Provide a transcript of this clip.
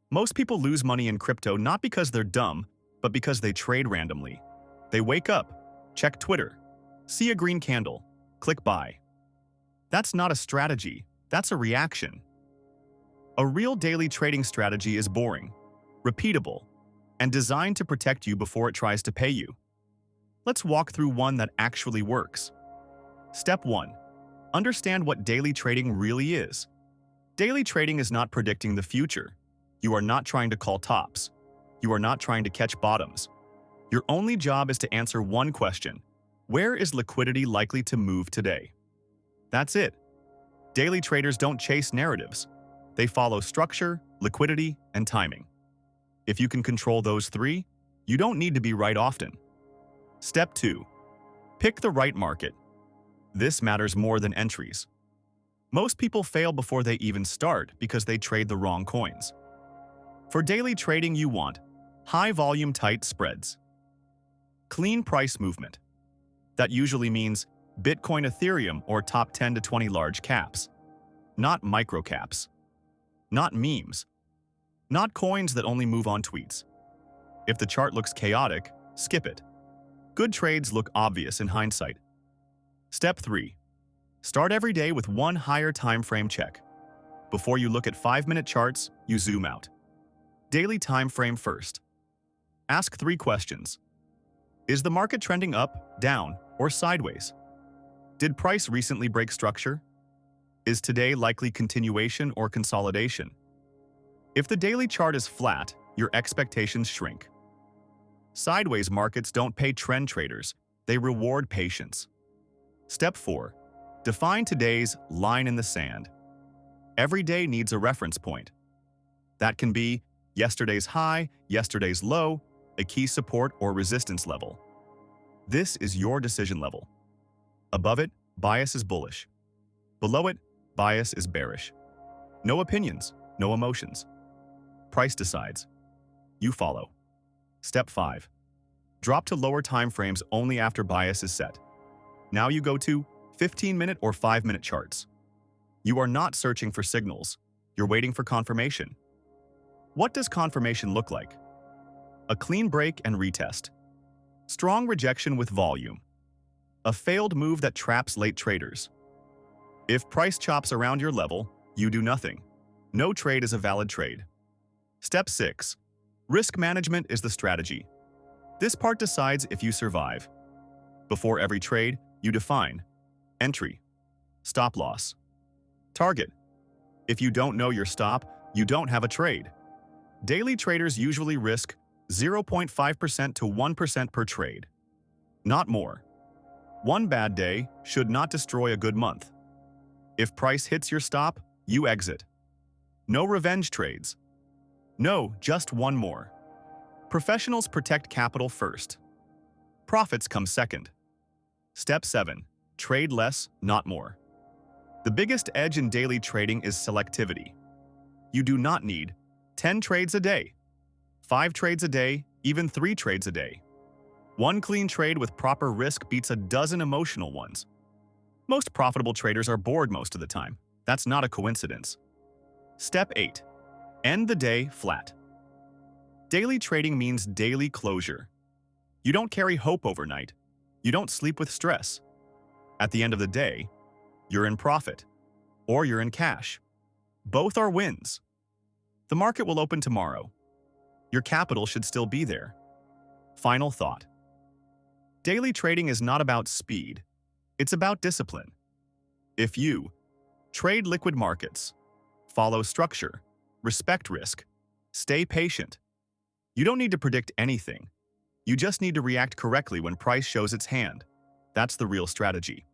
Most people lose money in crypto not because they're dumb, but because they trade randomly. They wake up, check Twitter, see a green candle, click buy. That's not a strategy, that's a reaction. A real daily trading strategy is boring, repeatable, and designed to protect you before it tries to pay you. Let's walk through one that actually works. Step 1. Understand what daily trading really is. Daily trading is not predicting the future. You are not trying to call tops. You are not trying to catch bottoms. Your only job is to answer one question: where is liquidity likely to move today? That's it. Daily traders don't chase narratives. They follow structure, liquidity, and timing. If you can control those three, you don't need to be right often. Step 2. Pick the right market. This matters more than entries. Most people fail before they even start because they trade the wrong coins. For daily trading, you want high volume, tight spreads, clean price movement. That usually means Bitcoin, Ethereum, or top 10 to 20 large caps, not micro caps, not memes, not coins that only move on tweets. If the chart looks chaotic, skip it. Good trades look obvious in hindsight. Step 3. Start every day with one higher time frame check. Before you look at 5-minute charts, you zoom out. Daily time frame first. Ask 3 questions. Is the market trending up, down, or sideways? Did price recently break structure? Is today likely continuation or consolidation? If the daily chart is flat, your expectations shrink. Sideways markets don't pay trend traders, they reward patience. Step 4. Define today's line in the sand. Every day needs a reference point. That can be yesterday's high, yesterday's low, a key support or resistance level. This is your decision level. Above it, bias is bullish. Below it, bias is bearish. No opinions, no emotions. Price decides. You follow. Step 5. Drop to lower time frames only after bias is set. Now you go to 15-minute or 5-minute charts. You are not searching for signals. You're waiting for confirmation. What does confirmation look like? A clean break and retest. Strong rejection with volume. A failed move that traps late traders. If price chops around your level, you do nothing. No trade is a valid trade. Step 6. Risk management is the strategy. This part decides if you survive. Before every trade, you define entry, stop loss, target. If you don't know your stop, you don't have a trade. Daily traders usually risk 0.5% to 1% per trade. Not more. One bad day should not destroy a good month. If price hits your stop, you exit. No revenge trades. No, just one more. Professionals protect capital first. Profits come second. Step 7. Trade less, not more. The biggest edge in daily trading is selectivity. You do not need 10 trades a day, 5 trades a day, even 3 trades a day. One clean trade with proper risk beats a dozen emotional ones. Most profitable traders are bored most of the time. That's not a coincidence. Step 8. End the day flat. Daily trading means daily closure. You don't carry hope overnight. You don't sleep with stress. At the end of the day, you're in profit, or you're in cash. Both are wins. The market will open tomorrow. Your capital should still be there. Final thought. Daily trading is not about speed. It's about discipline. If you trade liquid markets, follow structure, respect risk, stay patient, you don't need to predict anything. You just need to react correctly when price shows its hand. That's the real strategy.